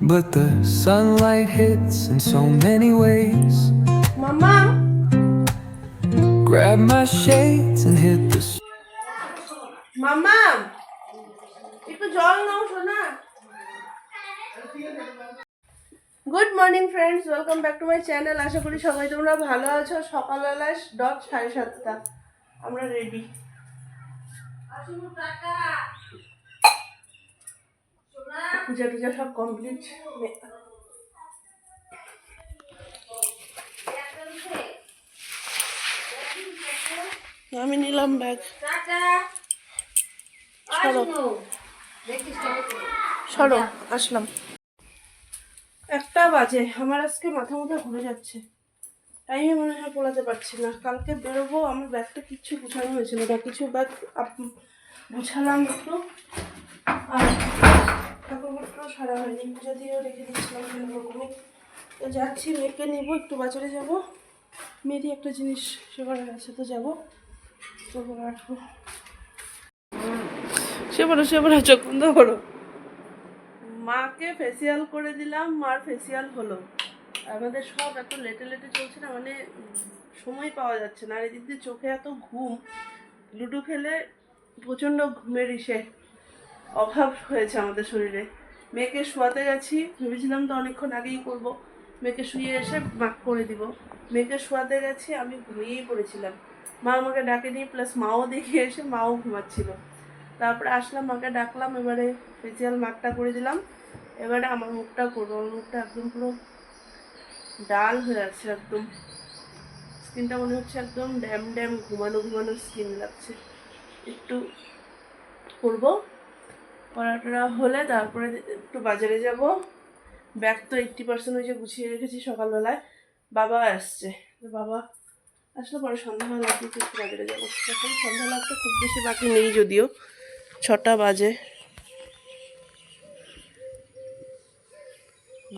but the sunlight hits in so many ways. মামা Grab my shades and hit the মামা একটু জল নাও শোনা। Good morning friends, welcome back to my channel. আশা করি সবাই তোমরা ভালো আছো। সকালবেলা 7:30 আমরা রেডি। পূজা টুজা সব কমপ্লিট। আমি নিলাম ব্যাগ। সরো আসলাম। 1টা বাজে। আমার আজকে মাথা ঘুরে যাচ্ছে, টাইমে মনে হয় পড়াতে পারছি না। কালকে বেরোবো, আমার ব্যাগটা কিচ্ছু গুছানো হয়েছিল না, কিছু ব্যাগ গুছালাম একটু, আর ঠাকুরপত্র সারা হয়নি, পূজা দিয়েও রেখে দিচ্ছিলাম সেরকমই। তো যাচ্ছি, মেয়েকে নেবো, একটু বাজারে যাবো, মেয়েরই একটা জিনিস সেবার আছে, তো যাবো। তো রাখবো, সে বড় চোখ বন্ধ করো। মাকে ফেসিয়াল করে দিলাম, মার ফেসিয়াল হলো। আমাদের সব এত লেটে লেটে চলছে না, মানে সময় পাওয়া যাচ্ছে না। আর এদিক দিয়ে চোখে এত ঘুম, লুডো খেলে প্রচণ্ড ঘুমের অভাব হয়েছে আমাদের শরীরে। মেয়েকে শোয়াতে গেছি, ভেবেছিলাম তো অনেকক্ষণ আগেই করব, মেয়েকে শুয়ে এসে মাক করে দিব। মেয়েকে শোয়াতে গেছি, আমি ঘুমিয়েই পড়েছিলাম। মা আমাকে ডাকেনি, প্লাস মাও দেখে এসে মাও ঘুমাচ্ছিল। তারপরে আসলাম, মাকে ডাকলাম, এবারে ফেসিয়াল মাকটা করে দিলাম। এবারে আমার মুখটা করবো। আমার মুখটা একদম পুরো ডাল হয়ে আছে, একদম স্কিনটা মনে হচ্ছে একদম ড্যাম ড্যাম ঘুমানো ঘুমানো স্কিন লাগছে। একটু করবো, করাটা হলে তারপরে একটু বাজারে যাব। ব্যাগ তো 80% ওই যে গুছিয়ে রেখেছি সকালবেলায়। বাবা আসছে, তো বাবা আসলে পরে সন্ধ্যাবেলা লাগবে, একটু বাজারে যাবো। এখন সন্ধ্যা লাগতে খুব বেশি বাকি নেই, যদিও 6টা বাজে।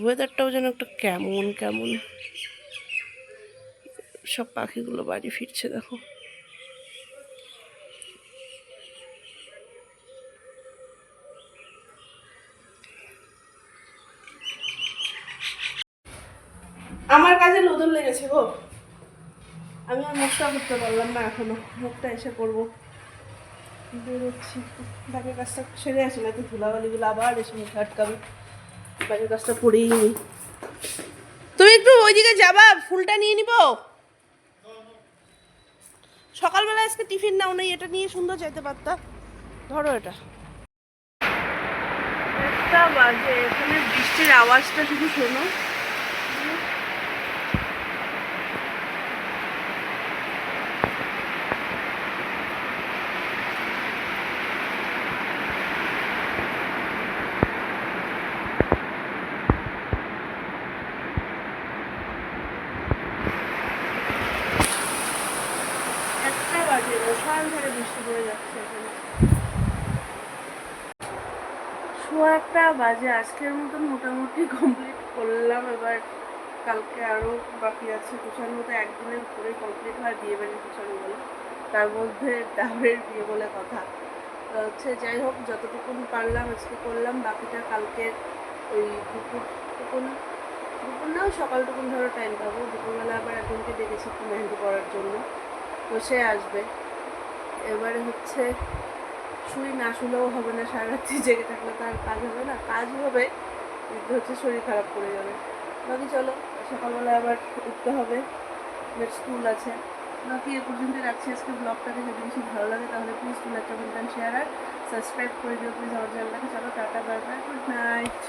ওয়েদারটাও যেন একটা কেমন কেমন, সব পাখিগুলো বাড়ি ফিরছে দেখো। আমার কাজে লোদন লেগেছে গো, আমি আর মুখটা করতে পারলাম না এখনো, মুখটা এসে করবো। বেরোচ্ছি, বাকি কাজটা সেরে আসি, না তো ধুলাবালিগুলো আবার এসে মুখে আটকাবে। বাকি কাজটা করেই নি। তুমি একটু ওইদিকে যাবা, ফুলটা নিয়ে নিব। সকালবেলা আজকে টিফিন নাও নেই, এটা নিয়ে সুন্দর যেতে পারতা। ধরো এটা। 1টা বাজে, এখানে বৃষ্টির আওয়াজটা শুধু শোনো। বৃষ্টি পড়ে যাচ্ছে এখানে। 1:15 বাজে। আজকের মতন মোটামুটি কমপ্লিট করলাম। এবার কালকে আরও বাকি আছে গুছানোর মতো, একদিনের উপরে কমপ্লিট হয় বিয়ে বাড়ির গুছানো বলে, তার মধ্যে দামের বিয়ে বলে কথা। তো হচ্ছে যাই হোক, যতটুকুন পারলাম আজকে করলাম, বাকিটা কালকে ওই দুপুর নাও সকালটুকুন ধরো টাইম পাবো। দুপুরবেলা আবার একজনকে ডেকেছি একটু মেহেন্দি পড়ার জন্য, তো সে আসবে। এবারে হচ্ছে শুই না শুলেও হবে না, সারা রাত্রি জেগে থাকলে তো আর কাজ হবে না। কাজ হবে কিন্তু হচ্ছে শরীর খারাপ করে যাবে। বাকি চলো, সকালবেলা আবার উঠতে হবে, স্কুল আছে। বাকি এ পর্যন্ত রাখছি আজকে ব্লগটাকে। যদি বেশি ভালো লাগে তাহলে please to like, comment, share আর সাবস্ক্রাইব করে দিও প্লিজ আমার চ্যানেলটাকে। চলো টাটা, বাই বাই, গুড নাইট।